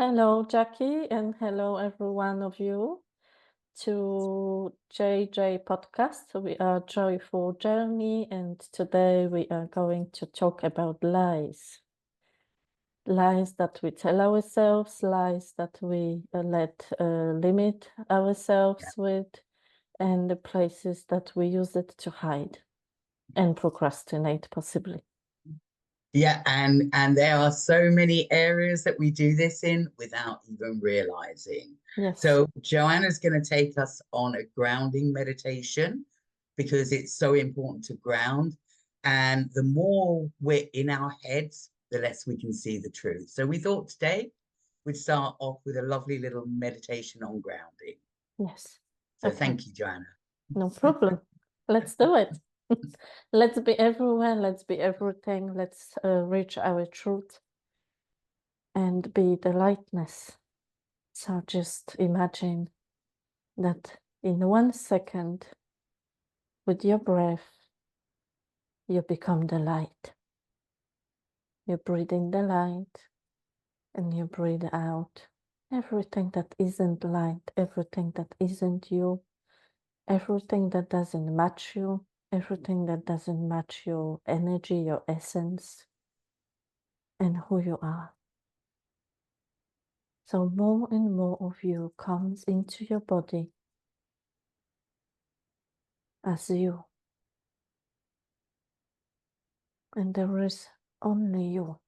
Hello, Jackie, and hello, every one of you, to JJ Podcast. We are Joyful Journey, and today we are going to talk about lies. Lies that we tell ourselves, lies that we let limit Yeah. ourselves with, and the places that we use it to hide and procrastinate, possibly. Yeah, and there are so many areas that we do this in without even realizing. Yes, So Joanna's going to take us on a grounding meditation because it's so important to ground. And the more we're in our heads, the less we can see the truth. So we thought today we'd start off with a lovely little meditation on grounding. yes. So Okay, thank you, Joanna. no problem. Let's do it. Let's be everywhere, let's be everything, let's reach our truth and be the lightness. So just imagine that in 1 second, with your breath, you become the light. You breathe in the light and you breathe out everything that isn't light, everything that isn't you, everything that doesn't match you, everything that doesn't match your energy, your essence, and who you are. So more and more of you comes into your body as you. And there is only you.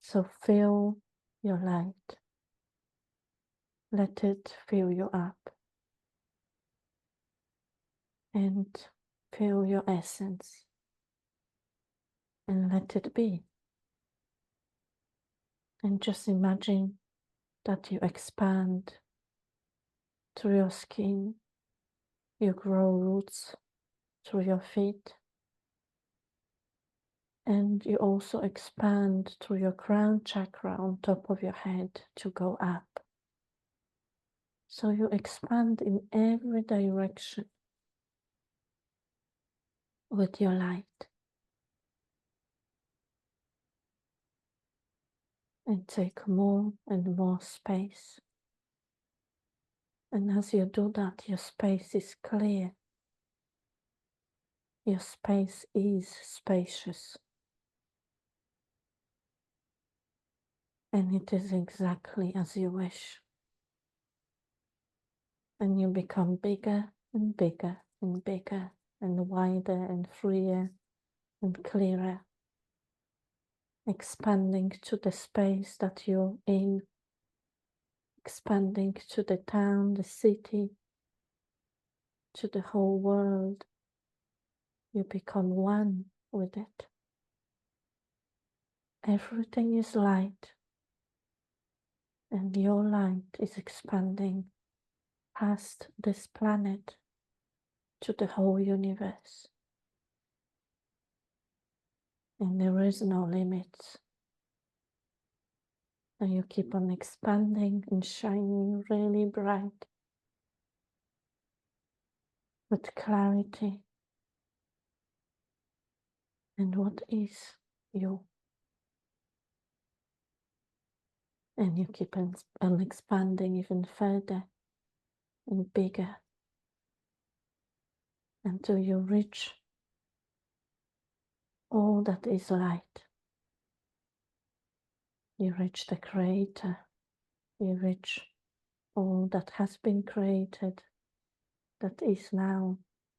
So feel your light. Let it fill you up. And feel your essence. And let it be. And just imagine that you expand through your skin. You grow roots through your feet. And you also expand through your crown chakra on top of your head to go up. So you expand in every direction with your light. And take more and more space. And as you do that, your space is clear. Your space is spacious. And it is exactly as you wish. And you become bigger and bigger and bigger and wider and freer and clearer, expanding to the space that you're in, expanding to the town, the city, to the whole world. You become one with it. Everything is light, and your light is expanding past this planet to the whole universe. And there is no limits. And you keep on expanding and shining really bright with clarity. And what is you? And you keep on expanding even further and bigger until you reach all that is light. You reach the Creator. You reach all that has been created, that is now,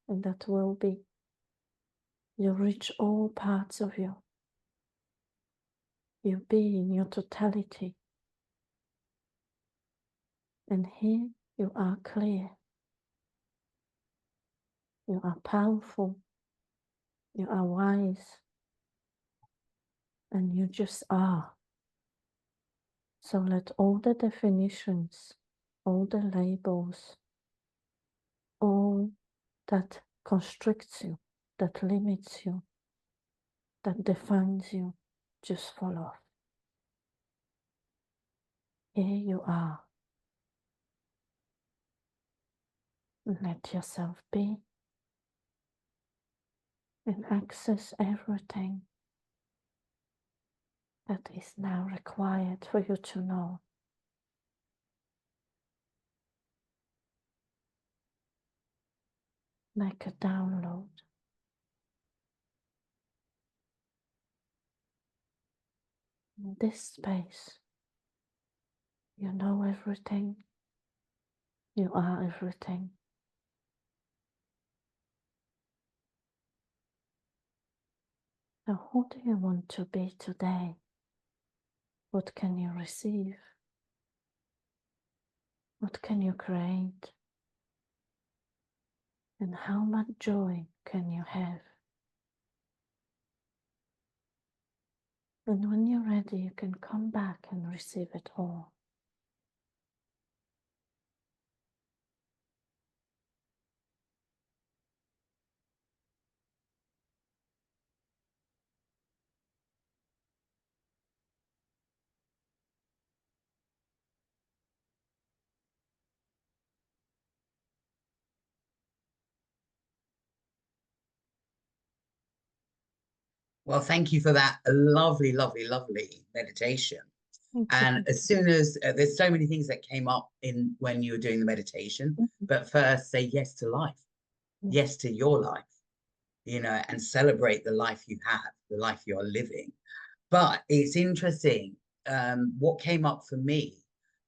and that will be. You reach all parts of you. You be in your totality. And here you are clear. You are powerful. You are wise. And you just are. So let all the definitions, all the labels, all that constricts you, that limits you, that defines you, just fall off. Here you are. Let yourself be and access everything that is now required for you to know. Like a download. In this space, you know everything. You are everything. So who do you want to be today? What can you receive? What can you create? And how much joy can you have? And when you're ready, you can come back and receive it all. Well, thank you for that lovely, lovely, lovely meditation. Thank And you. as soon as there's so many things that came up in when you were doing the meditation, but first say yes to life, yes to your life, and celebrate the life you have, the life you're living. But it's interesting. What came up for me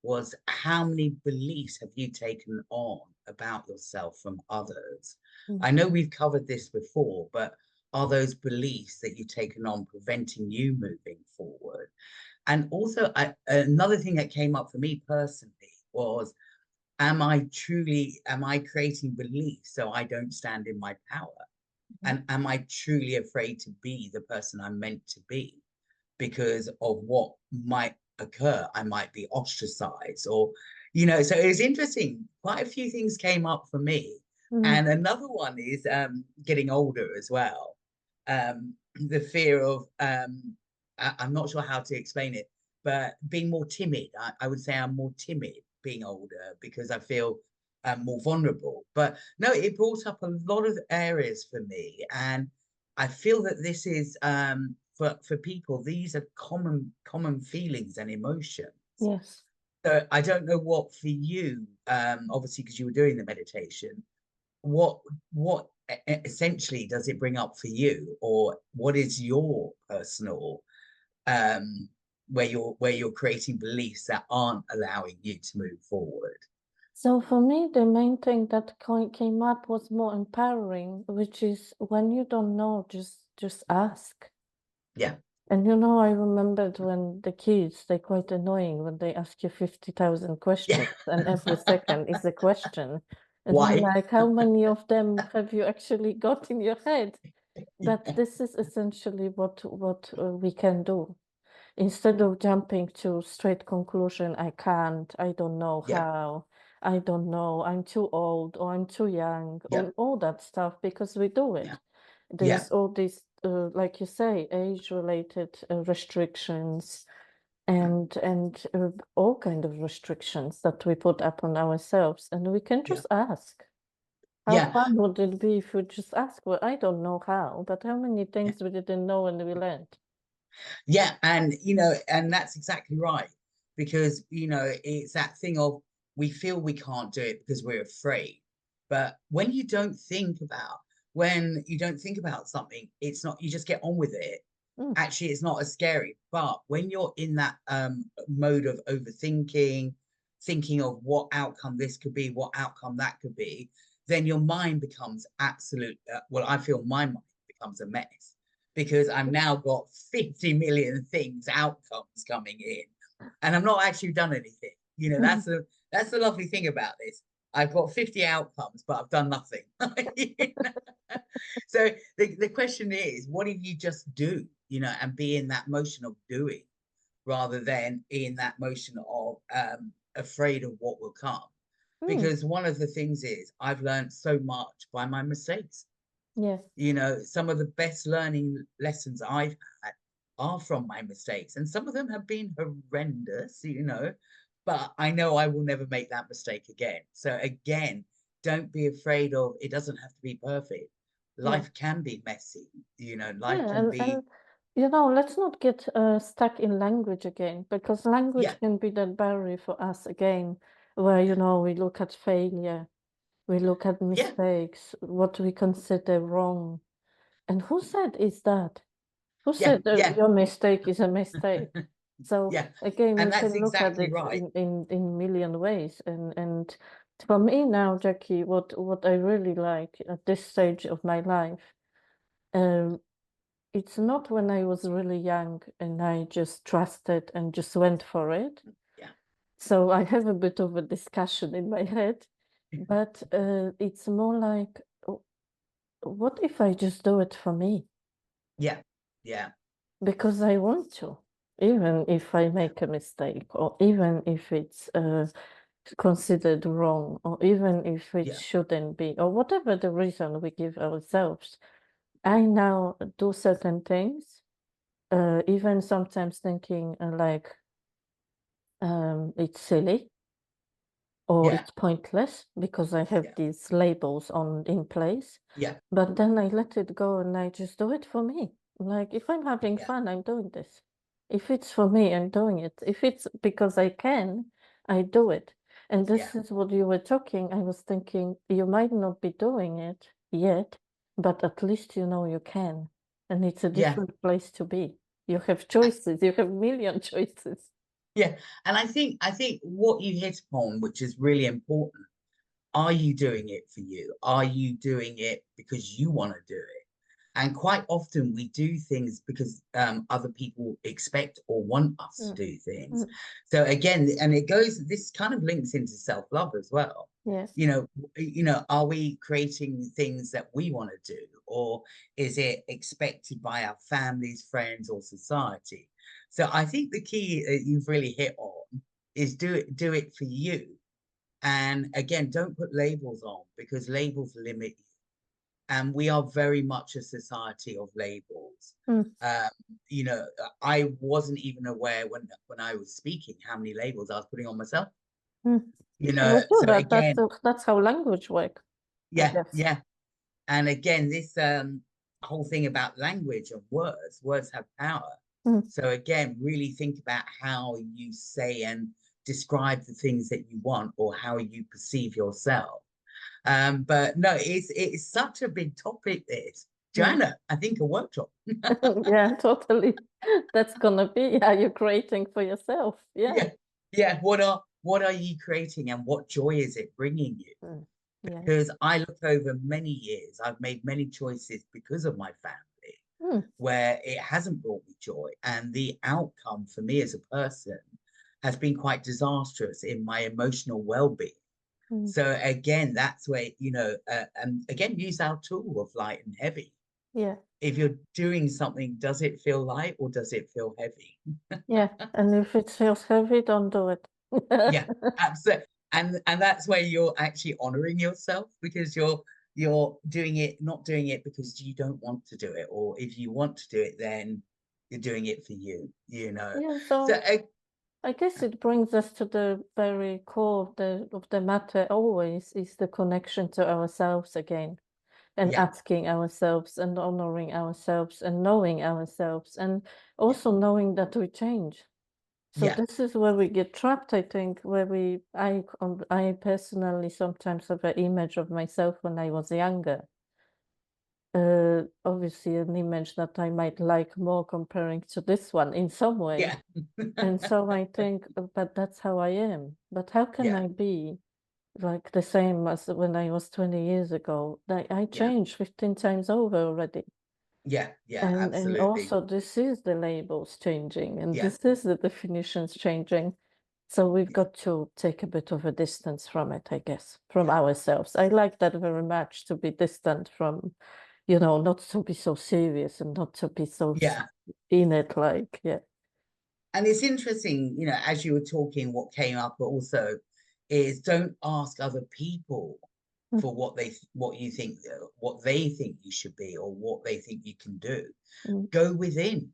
was how many beliefs have you taken on about yourself from others? I know we've covered this before, but are those beliefs that you've taken on preventing you moving forward? And also, another thing that came up for me personally was, am I creating beliefs so I don't stand in my power? And am I truly afraid to be the person I'm meant to be because of what might occur? I might be ostracized so it's interesting. Quite a few things came up for me. And another one is getting older as well. The fear of, I'm not sure how to explain it, but being more timid. I would say I'm more timid being older because I feel more vulnerable. But no, it brought up a lot of areas for me. And I feel that this is, for people, these are common feelings and emotions. Yes. So I don't know what for you, obviously, because you were doing the meditation, what essentially does it bring up for you, or what is your personal where you're creating beliefs that aren't allowing you to move forward? So for me, the main thing that came up was more empowering, which is when you don't know, just ask. Yeah. And I remembered when the kids, they're quite annoying when they ask you 50,000 questions and every second is a question. And Why? I'm like, how many of them have you actually got in your head? But this is essentially what we can do. Instead of jumping to straight conclusion, I can't, I don't know Yeah. how, I don't know, I'm too old or I'm too young, Yeah. or all that stuff, because we do it. Yeah. There's all these, like you say, age-related restrictions and all kind of restrictions that we put up on ourselves, and we can just ask. How Yeah. fun would it be if we just ask? Well, I don't know how, but how many things we didn't know and we learned? Yeah, and and that's exactly right, because it's that thing of, we feel we can't do it because we're afraid. But when you don't think about something, it's not, you just get on with it. Actually, it's not as scary. But when you're in that mode of overthinking, thinking of what outcome this could be, what outcome that could be, then your mind becomes absolute, well, I feel my mind becomes a mess, because I've now got 50 million things, outcomes coming in, and I've not actually done anything. That's the lovely thing about this. I've got 50 outcomes, but I've done nothing. So the question is, what if you just do, and be in that motion of doing, rather than in that motion of afraid of what will come? Because one of the things is, I've learned so much by my mistakes. Yes. Some of the best learning lessons I've had are from my mistakes, and some of them have been horrendous, but I know I will never make that mistake again. So again, don't be afraid of, it doesn't have to be perfect. Life can be messy, life Yeah, can be. You know, let's not get stuck in language again, because language Yeah, can be that barrier for us again, where, you know, we look at failure, we look at yeah, mistakes, what we consider wrong. And who said is that? Who yeah, said yeah, your mistake is a mistake? So yeah. again, And we that's can look at exactly it right. in million ways. And for me now, Jackie, what I really like at this stage of my life, um, it's not when I was really young and I just trusted and just went for it. Yeah, So I have a bit of a discussion in my head, but it's more like, what if I just do it for me? yeah, yeah, Because I want to, even if I make a mistake, or even if it's considered wrong, or even if it yeah, shouldn't be, or whatever the reason we give ourselves. I now do certain things, even sometimes thinking like it's silly or yeah, it's pointless because I have yeah, these labels on in place. yeah, But then I let it go and I just do it for me. Like if I'm having yeah, fun, I'm doing this. If it's for me, I'm doing it. If it's because I can, I do it. And yeah, this is what you were talking. I was thinking you might not be doing it yet, but at least you know you can. And it's a yeah. different place to be. You have choices, you have million choices. Yeah, and I think what you hit upon, which is really important, are you doing it for you? Are you doing it because you want to do it? And quite often we do things because other people expect or want us to Mm, do things. mm, So again, and it goes, this kind of links into self-love as well. yes. Are we creating things that we want to do, or is it expected by our families, friends, or society? So I think the key that you've really hit on is do it for you. And again, don't put labels on because labels limit you. And we are very much a society of labels. Mm, Um, you know, I wasn't even aware when I was speaking how many labels I was putting on myself. mm. We do So that. again, That's how language work, I yeah, guess. yeah. And again, this whole thing about language and words have power. Mm. So again, really think about how you say and describe the things that you want or how you perceive yourself. But no, it's such a big topic, this. Mm. Joanna, I think a workshop. Yeah, totally. That's gonna be how you're creating for yourself. Yeah. Yeah, yeah. What are you creating and what joy is it bringing you? Mm. Yes. Because I look over many years, I've made many choices because of my family Mm. where it hasn't brought me joy. And the outcome for me as a person has been quite disastrous in my emotional well-being. Mm. So again, that's where, and again, use our tool of light and heavy. Yeah. If you're doing something, does it feel light or does it feel heavy? Yeah. And if it feels heavy, don't do it. Yeah, absolutely. And that's where you're actually honoring yourself because you're doing it, not doing it because you don't want to do it, or if you want to do it, then you're doing it for you. Yeah, So so I guess it brings us to the very core of the matter always is the connection to ourselves again, and yeah, asking ourselves and honoring ourselves and knowing ourselves, and yeah, also knowing that we change. So yeah, this is where we get trapped, I think, where I personally sometimes have an image of myself when I was younger. Obviously an image that I might like more comparing to this one in some ways. yeah, And so I think, but that's how I am. But how can yeah, I be like the same as when I was 20 years ago? Like I yeah, changed 15 times over already. yeah, yeah, And absolutely. also this is the labels changing and Yeah, this is the definitions changing. So we've yeah, got to take a bit of a distance from it, I guess, from yeah, ourselves. I like that very much, to be distant from, not to be so serious and not to be so yeah. in it, like, yeah. And it's interesting, as you were talking, what came up also is don't ask other people Mm, for what you think, what they think you should be or what they think you can do. mm, Go within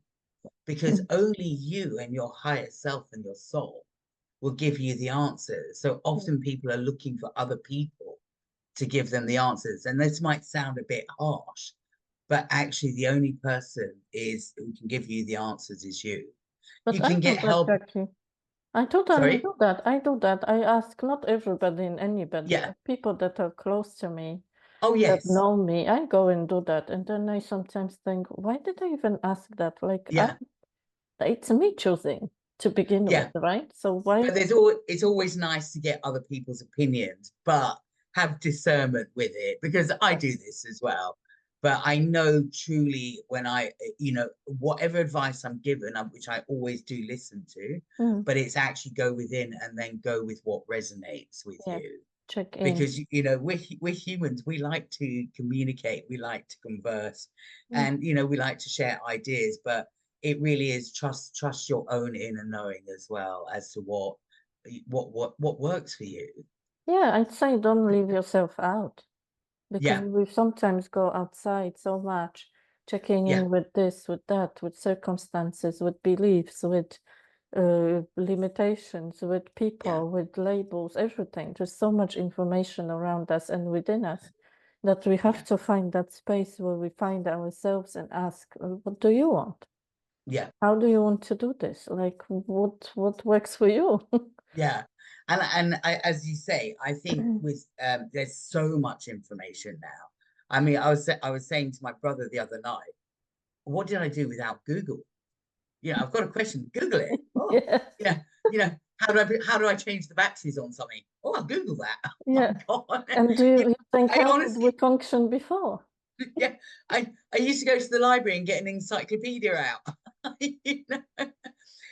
because mm, only you and your higher self and your soul will give you the answers. So mm, often people are looking for other people to give them the answers. And this might sound a bit harsh, but actually the only person is who can give you the answers is you. But You I can do get that, help. Jackie. I totally Sorry? do that. I do that. I ask not everybody and anybody, Yeah. but people that are close to me, Oh, that yes. know me. I go and do that. And then I sometimes think, why did I even ask that? Like, Yeah. it's me choosing to begin Yeah. with, right? So why? But it's always nice to get other people's opinions, but have discernment with it, because I do this as well. But I know truly when whatever advice I'm given, which I always do listen to, Mm, but it's actually go within and then go with what resonates with yeah, you. check in. Because we're humans, we like to communicate, we like to converse, and we like to share ideas, but it really is trust your own inner knowing as well as to what works for you. Yeah, I'd say don't leave yourself out, because Yeah, we sometimes go outside so much, checking yeah, in with this, with that, with circumstances, with beliefs, with limitations, with yeah, people, with labels, everything. There's so much information around us and within us that we have yeah, to find that space where we find ourselves and ask, what do you want? yeah, How do you want to do this? Like, what works for you? yeah. And as you say, I think with there's so much information now. I mean, I was saying to my brother the other night, what did I do without Google? I've got a question, Google it. Oh, Yeah, how do I change the batteries on something? Oh, I'll Google that. Oh yeah. my God. And do you think, I how did we honestly, function before? yeah, I used to go to the library and get an encyclopedia out. you know?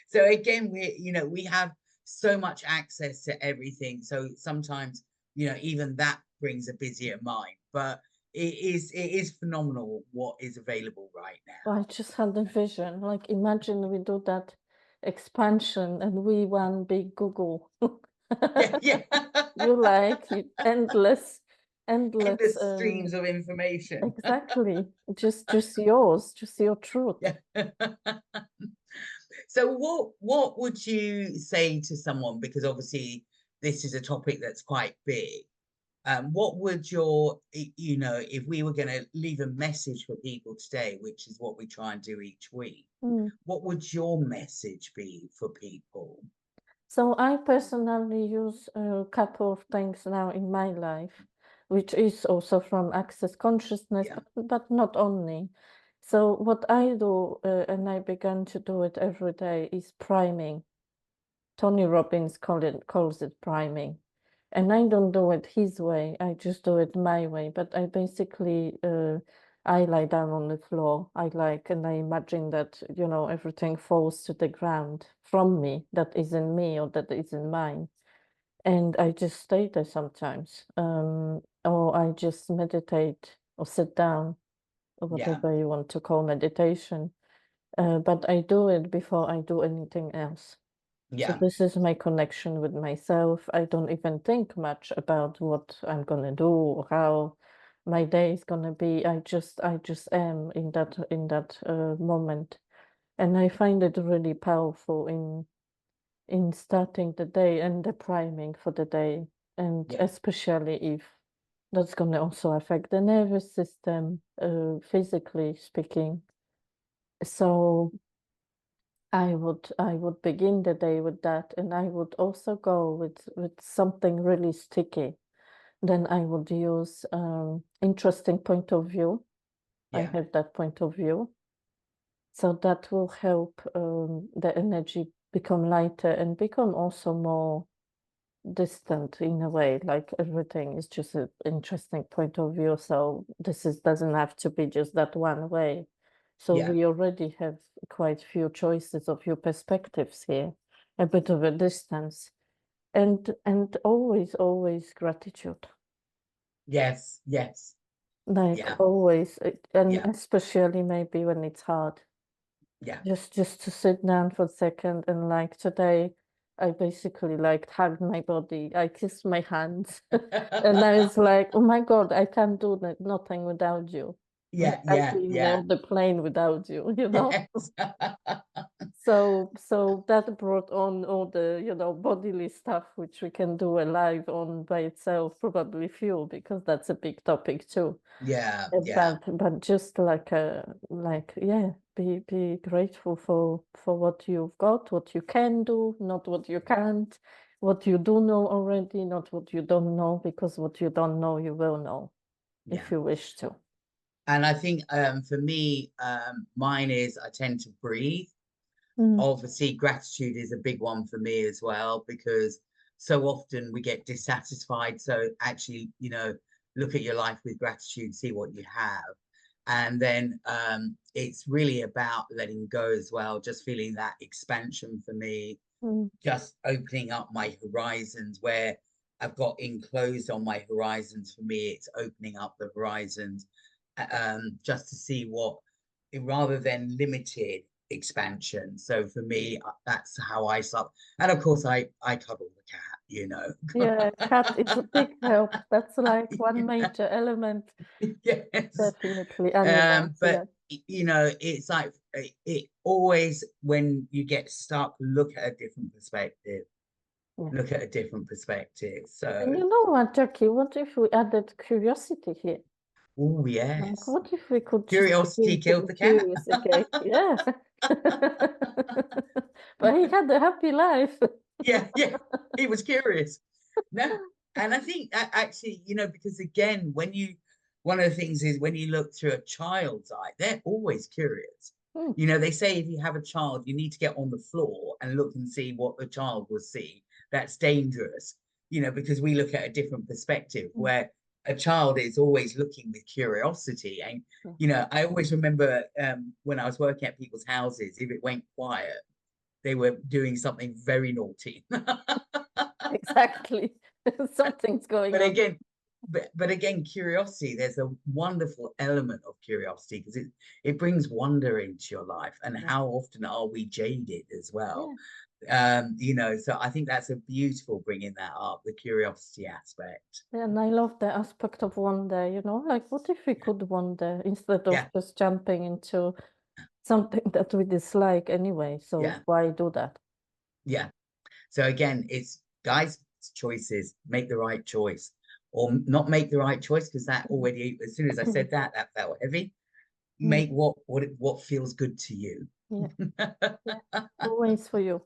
So again, we have so much access to everything. So sometimes, even that brings a busier mind. But it is phenomenal what is available right I now. just had a vision. Like, imagine we do that expansion and we one big Google. Yeah, yeah. Endless, Endless streams of information. exactly. Just yours, just your truth. Yeah. So what would you say to someone, because obviously this is a topic that's quite big. What would if we were going to leave a message for people today, which is what we try and do each week, Mm. what would your message be for people? So I personally use a couple of things now in my life, which is also from Access Consciousness, Yeah, but not only. So what I do, and I began to do it every day, is priming. Tony Robbins calls it priming. And I don't do it his way, I just do it my way. But I basically, I lie down on the floor. And I imagine that, everything falls to the ground from me, that isn't me or that isn't mine. And I just stay there sometimes. Or I just meditate or sit down, or yeah, whatever you want to call meditation. But I do it before I do anything else. So yeah, this is my connection with myself. I don't even think much about what I'm gonna do or how my day is gonna be. I just am in that moment, and I find it really powerful in starting the day and the priming for the day, and yeah, especially if that's gonna also affect the nervous system, physically speaking. So I would begin the day with that, and I would also go with something really sticky. Then I would use interesting point of view. I yeah, have that point of view, so that will help the energy become lighter and become also more distant in a way. Like everything is just an interesting point of view. So doesn't have to be just that one way. So yeah. we already have quite few choices of few perspectives here, a bit of a distance, and always gratitude. Yes, yes, Like yeah, always, and yeah, especially maybe when it's hard, yeah. just to sit down for a second and like today, I basically like hugged my body, I kissed my hands, and I was like, oh my God, I can't do nothing without you. Yeah, I'd yeah, be yeah. on the plane without you, you know. Yes. So that brought on all the, you know, bodily stuff which we can do a live on by itself, probably few, because that's a big topic too. Yeah, yeah, But just like yeah, be grateful for what you've got, what you can do, not what you can't, what you do know already, not what you don't know, because what you don't know you will know yeah. if you wish to. And I think for me, mine is I tend to breathe. Mm. Obviously, gratitude is a big one for me as well, because so often we get dissatisfied. So actually, you know, look at your life with gratitude, see what you have. And then it's really about letting go as well, just feeling that expansion for me, Mm. just opening up my horizons where I've got enclosed on my horizons. For me, it's opening up the horizons just to see what, rather than limited expansion. So for me, that's how I start. And of course, I cuddle the cat, you know. Yeah, cat is a big help. That's like one major element, Yes. definitely. Animals, yeah. But you know, it's like it always, when you get stuck, look at a different perspective. Yeah. Look at a different perspective. So, And you know what, Jackie, what if we added curiosity here? oh Like, yes, what if we could just curiosity begin to killed be the cat. curious again? Yeah. But he had a happy life. Yeah, yeah, he was curious. No, and I think that actually, you know, because again, one of the things is when you look through a child's eye, they're always curious. Hmm. You know, they say if you have a child, you need to get on the floor and look and see what the child will see. That's dangerous, you know, because we look at a different perspective where a child is always looking with curiosity. And, you know, I always remember when I was working at people's houses, if it went quiet, they were doing something very naughty. Exactly. Something's going But on. again, but again, curiosity, there's a wonderful element of curiosity because it brings wonder into your life. And how often are we jaded as well? You know, so I think that's a beautiful bringing that up, the curiosity aspect. And I love the aspect of wonder, you know, like what if we could wonder instead of Yeah, just jumping into something that we dislike anyway? So yeah, why do that? yeah. So again, it's guys, it's choices. Make the right choice, or not make the right choice, because that already, as soon as I said that, that felt heavy. Make what feels good to you. Yeah, yeah, always for you.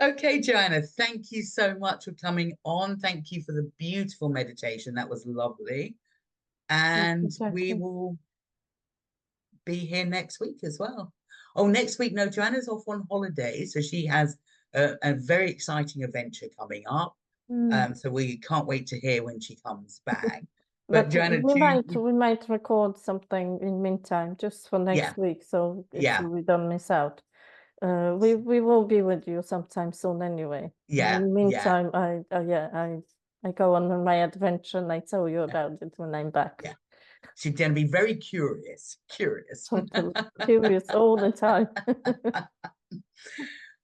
Okay, Joanna, thank you so much for coming on. Thank you for the beautiful meditation. That was lovely. And we Exactly. will be here next week as well. Oh, next week, no, Joanna's off on holiday. So she has a very exciting adventure coming up. So we can't wait to hear when she comes back. But But Joanna, do you, we might record something in meantime just for yeah, next week, so yeah, we don't miss out. We will be with you sometime soon anyway. In the yeah, yeah, meantime, I go on my adventure and I tell you yeah, about it when I'm back. yeah. She's going to be very curious. Totally curious all the time.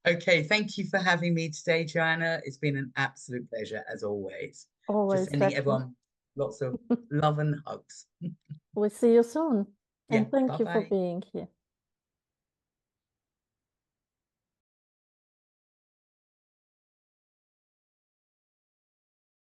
Okay, thank you for having me today, Joanna. It's been an absolute pleasure as always. Just Always, sending Jackie. everyone lots of love and hugs. We'll see you soon. Yeah, And thank you for bye-bye. being here.